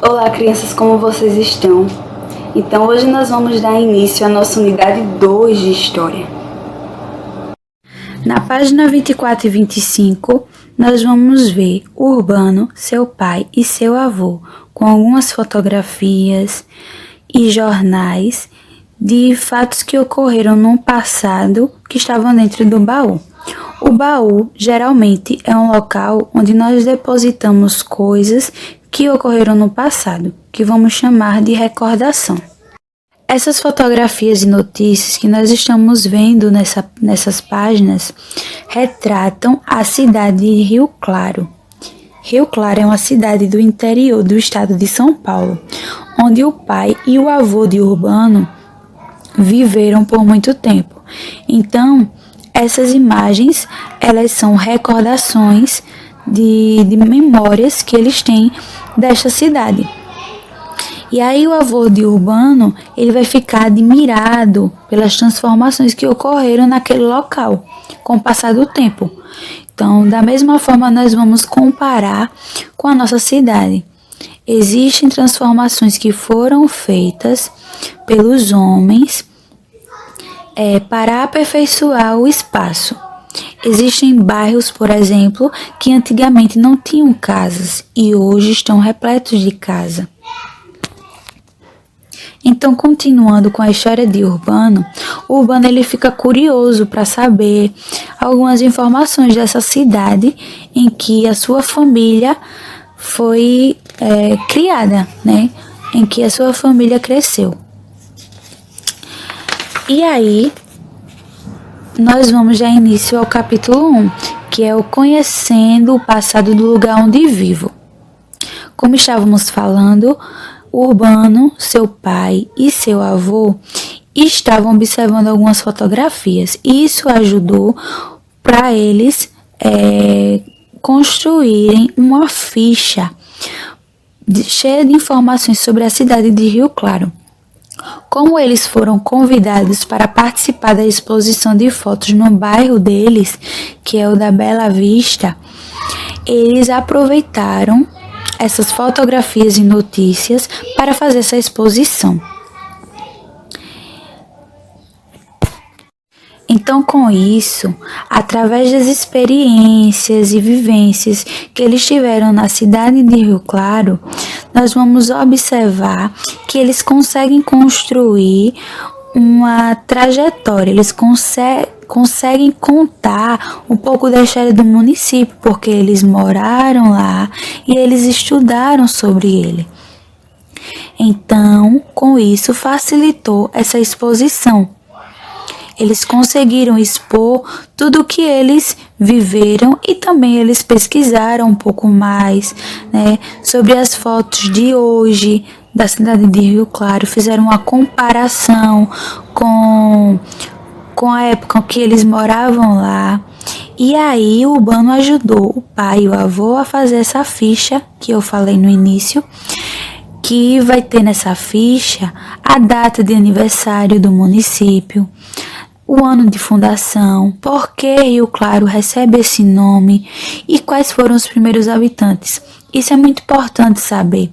Olá, crianças, como vocês estão? Então, hoje nós vamos dar início à nossa unidade 2 de História. Na página 24 e 25, nós vamos ver Urbano, seu pai e seu avô, com algumas fotografias e jornais de fatos que ocorreram no passado que estavam dentro do baú. O baú geralmente é um local onde nós depositamos coisas que ocorreram no passado, que vamos chamar de recordação. Essas fotografias e notícias que nós estamos vendo nessas páginas retratam a cidade de Rio Claro. Rio Claro é uma cidade do interior do estado de São Paulo, onde o pai e o avô de Urbano viveram por muito tempo. Então, essas imagens, elas são recordações de memórias que eles têm desta cidade. E aí o avô de Urbano, ele vai ficar admirado pelas transformações que ocorreram naquele local com o passar do tempo. Então, da mesma forma, nós vamos comparar com a nossa cidade. Existem transformações que foram feitas pelos homens para aperfeiçoar o espaço. Existem bairros, por exemplo, que antigamente não tinham casas e hoje estão repletos de casa. Então, continuando com a história de Urbano, o Urbano ele fica curioso para saber algumas informações dessa cidade em que a sua família foi criada, né? Em que a sua família cresceu. E aí, nós vamos dar início ao capítulo 1, que é o Conhecendo o Passado do Lugar Onde Vivo. Como estávamos falando, Urbano, seu pai e seu avô estavam observando algumas fotografias e isso ajudou para eles construírem uma ficha cheia de informações sobre a cidade de Rio Claro. Como eles foram convidados para participar da exposição de fotos no bairro deles, que é o da Bela Vista, eles aproveitaram essas fotografias e notícias para fazer essa exposição. Então, com isso, através das experiências e vivências que eles tiveram na cidade de Rio Claro, nós vamos observar que eles conseguem construir uma trajetória, eles conseguem contar um pouco da história do município, porque eles moraram lá e eles estudaram sobre ele. Então, com isso, facilitou essa exposição. Eles conseguiram expor tudo o que eles viveram e também eles pesquisaram um pouco mais, né, sobre as fotos de hoje da cidade de Rio Claro, fizeram uma comparação com a época que eles moravam lá. E aí o Urbano ajudou o pai e o avô a fazer essa ficha que eu falei no início, que vai ter nessa ficha a data de aniversário do município, o ano de fundação, por que Rio Claro recebe esse nome e quais foram os primeiros habitantes. Isso é muito importante saber,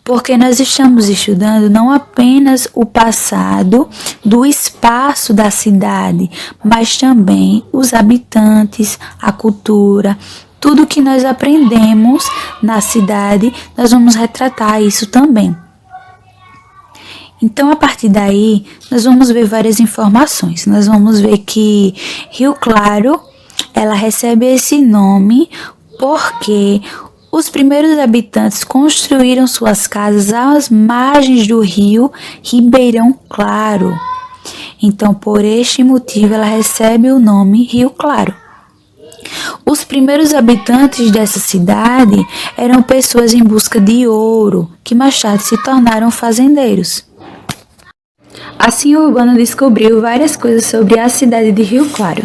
porque nós estamos estudando não apenas o passado do espaço da cidade, mas também os habitantes, a cultura, tudo que nós aprendemos na cidade, nós vamos retratar isso também. Então, a partir daí, nós vamos ver várias informações. Nós vamos ver que Rio Claro, ela recebe esse nome porque os primeiros habitantes construíram suas casas às margens do rio Ribeirão Claro. Então, por este motivo, ela recebe o nome Rio Claro. Os primeiros habitantes dessa cidade eram pessoas em busca de ouro, que mais tarde se tornaram fazendeiros. Assim, o Urbano descobriu várias coisas sobre a cidade de Rio Claro.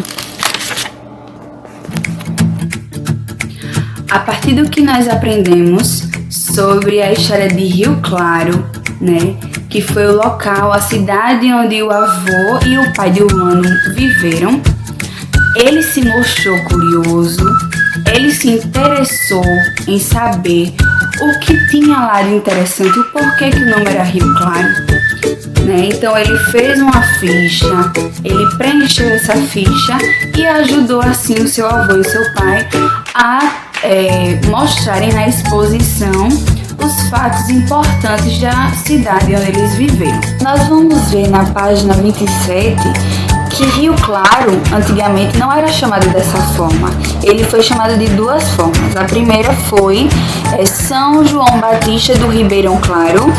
A partir do que nós aprendemos sobre a história de Rio Claro, né, que foi o local, a cidade onde o avô e o pai de Urbano viveram, ele se mostrou curioso, ele se interessou em saber o que tinha lá de interessante, o porquê que o nome era Rio Claro, né? Então ele fez uma ficha, ele preencheu essa ficha e ajudou assim o seu avô e o seu pai a mostrarem na exposição os fatos importantes da cidade onde eles viveram. Nós vamos ver na página 27 que Rio Claro antigamente não era chamado dessa forma. Ele foi chamado de duas formas. A primeira foi São João Batista do Ribeirão Claro,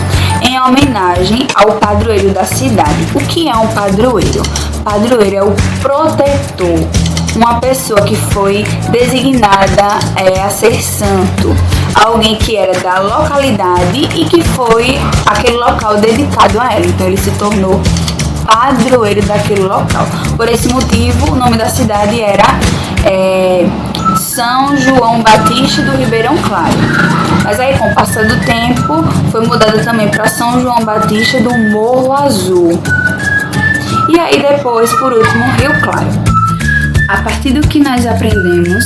em homenagem ao padroeiro da cidade. O que é um padroeiro? Padroeiro é o protetor, uma pessoa que foi designada a ser santo, alguém que era da localidade e que foi aquele local dedicado a ela. Então ele se tornou padroeiro daquele local. Por esse motivo, o nome da cidade era São João Batista do Ribeirão Claro. Mas aí, com o passar do tempo, foi mudada também para São João Batista do Morro Azul. E aí depois, por último, Rio Claro. A partir do que nós aprendemos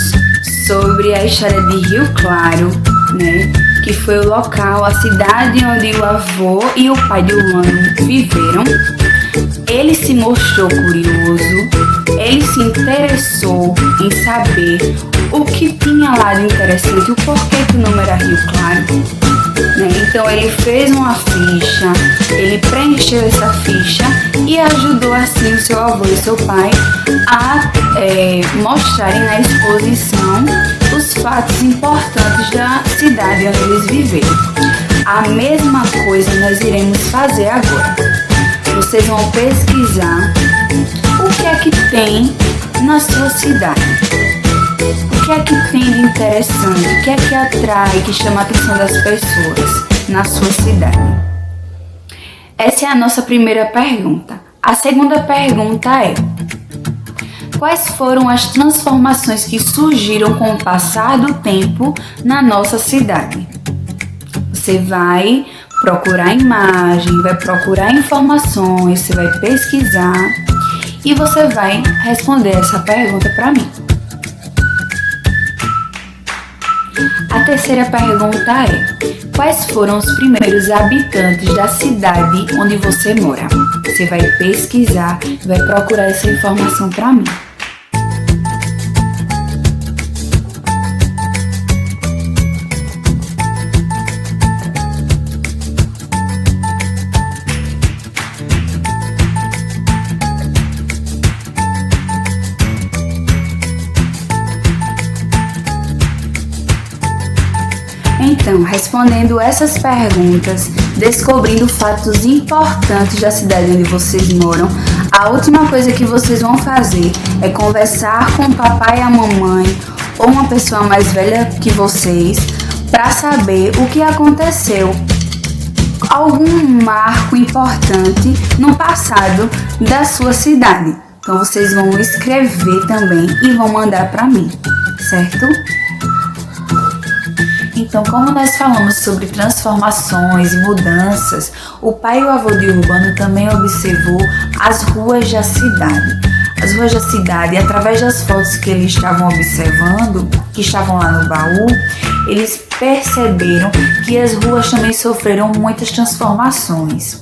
sobre a história de Rio Claro, né, que foi o local, a cidade onde o avô e o pai de Urbano viveram, ele se mostrou curioso, ele se interessou em saber o que tinha lá de interessante, o porquê que o nome era Rio Claro, né? Então ele fez uma ficha, ele preencheu essa ficha e ajudou assim o seu avô e o seu pai a mostrarem na exposição os fatos importantes da cidade onde eles viveram. A mesma coisa nós iremos fazer agora. Vocês vão pesquisar o que é que tem na sua cidade. O que é que tem de interessante? O que é que atrai, que chama a atenção das pessoas na sua cidade? Essa é a nossa primeira pergunta. A segunda pergunta é: quais foram as transformações que surgiram com o passar do tempo na nossa cidade? Você vai procurar imagem, vai procurar informações, você vai pesquisar e você vai responder essa pergunta para mim. A terceira pergunta é: quais foram os primeiros habitantes da cidade onde você mora? Você vai pesquisar e vai procurar essa informação para mim. Então, respondendo essas perguntas, descobrindo fatos importantes da cidade onde vocês moram, a última coisa que vocês vão fazer é conversar com o papai e a mamãe ou uma pessoa mais velha que vocês para saber o que aconteceu, algum marco importante no passado da sua cidade. Então, vocês vão escrever também e vão mandar para mim, certo? Então, como nós falamos sobre transformações e mudanças, o pai e o avô de Urbano também observou as ruas da cidade. As ruas da cidade, através das fotos que eles estavam observando, que estavam lá no baú, eles perceberam que as ruas também sofreram muitas transformações.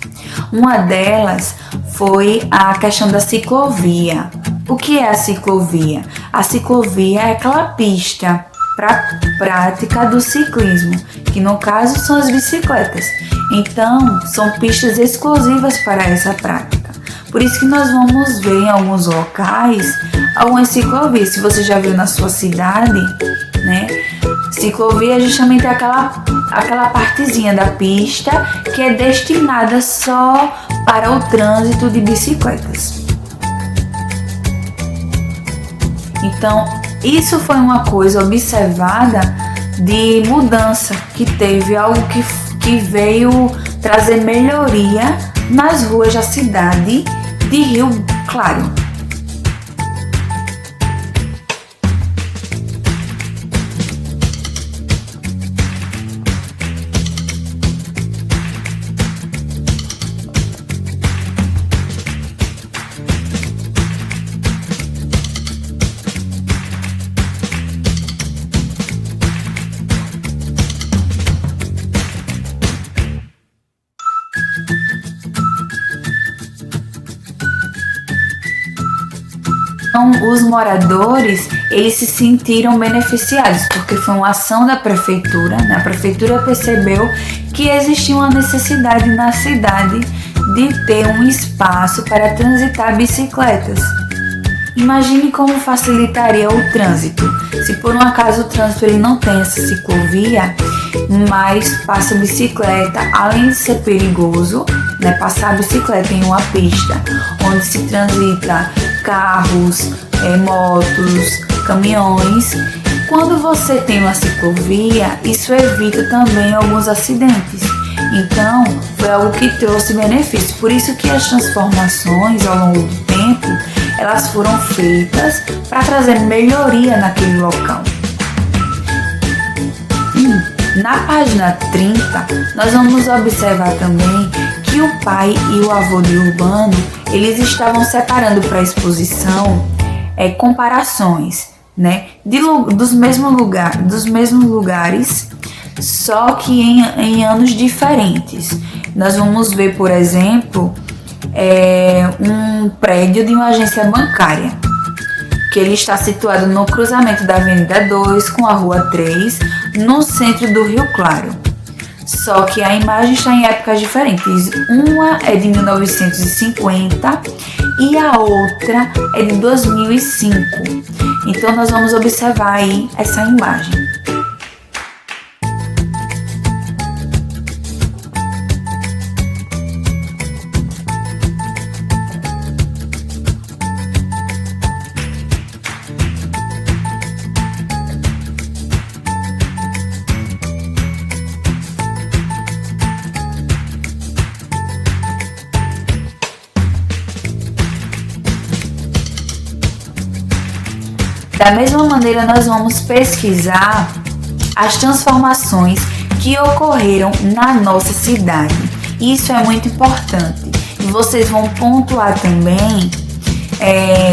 Uma delas foi a questão da ciclovia. O que é a ciclovia? A ciclovia é aquela pista para a prática do ciclismo, que no caso são as bicicletas. Então, são pistas exclusivas para essa prática. Por isso que nós vamos ver em alguns locais algumas ciclovias. Se você já viu na sua cidade, né? Ciclovia é justamente aquela partezinha da pista que é destinada só para o trânsito de bicicletas. Então, isso foi uma coisa observada de mudança, que teve algo que veio trazer melhoria nas ruas da cidade de Rio Claro. Então, os moradores, eles se sentiram beneficiados, porque foi uma ação da prefeitura, né? A prefeitura percebeu que existia uma necessidade na cidade de ter um espaço para transitar bicicletas. Imagine como facilitaria o trânsito. Se por um acaso o trânsito ele não tem essa ciclovia, mas passa bicicleta, além de ser perigoso, né, passar a bicicleta em uma pista onde se transita carros, motos, caminhões. Quando você tem uma ciclovia, isso evita também alguns acidentes. Então, foi algo que trouxe benefício. Por isso que as transformações ao longo do tempo, elas foram feitas para trazer melhoria naquele local. Na página 30, nós vamos observar também que o pai e o avô de Urbano, eles estavam separando para a exposição comparações, né, dos mesmos lugares, só que em anos diferentes. Nós vamos ver, por exemplo, um prédio de uma agência bancária, que ele está situado no cruzamento da Avenida 2 com a Rua 3, no centro do Rio Claro. Só que a imagem está em épocas diferentes. Uma é de 1950 e a outra é de 2005. Então nós vamos observar aí essa imagem. Da mesma maneira, nós vamos pesquisar as transformações que ocorreram na nossa cidade. Isso é muito importante. E vocês vão pontuar também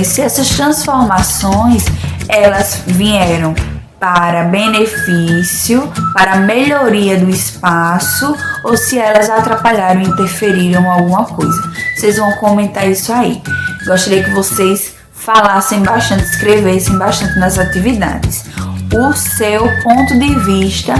se essas transformações elas vieram para benefício, para melhoria do espaço, ou se elas atrapalharam, interferiram em alguma coisa. Vocês vão comentar isso aí. Gostaria que vocês falassem bastante, escrevessem bastante nas atividades o seu ponto de vista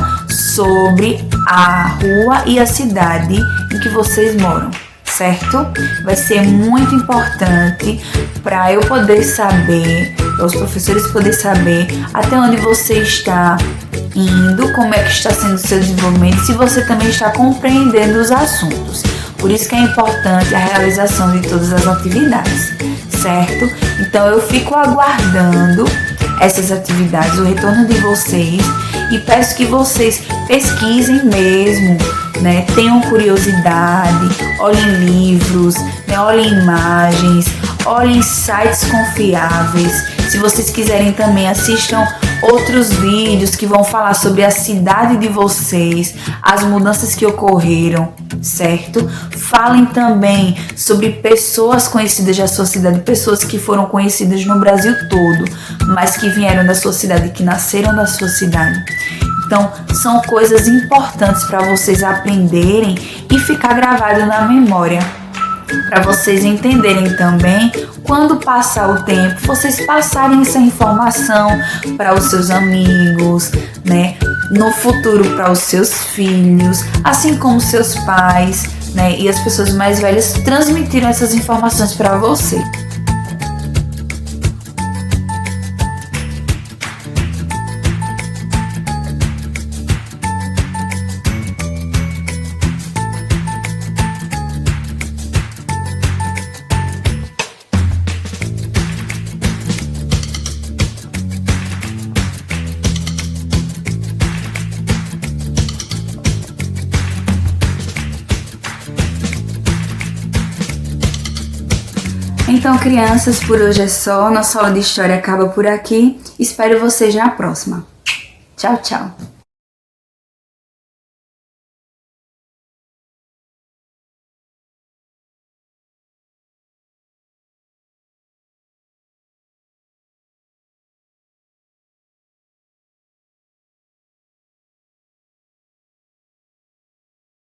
sobre a rua e a cidade em que vocês moram, certo? Vai ser muito importante para eu poder saber, para os professores poderem saber até onde você está indo, como é que está sendo o seu desenvolvimento, se você também está compreendendo os assuntos. Por isso que é importante a realização de todas as atividades, certo? Então eu fico aguardando essas atividades, o retorno de vocês, e peço que vocês pesquisem mesmo, né? Tenham curiosidade, olhem livros, né? Olhem imagens, olhem sites confiáveis. Se vocês quiserem também, assistam outros vídeos que vão falar sobre a cidade de vocês, as mudanças que ocorreram, certo? Falem também sobre pessoas conhecidas da sua cidade, pessoas que foram conhecidas no Brasil todo, mas que vieram da sua cidade, que nasceram da sua cidade. Então, são coisas importantes para vocês aprenderem e ficar gravado na memória, para vocês entenderem também, quando passar o tempo, vocês passarem essa informação para os seus amigos, né? No futuro para os seus filhos, assim como seus pais, né? E as pessoas mais velhas transmitiram essas informações para você. Então, crianças, por hoje é só. Nossa aula de história acaba por aqui. Espero vocês na próxima. Tchau, tchau.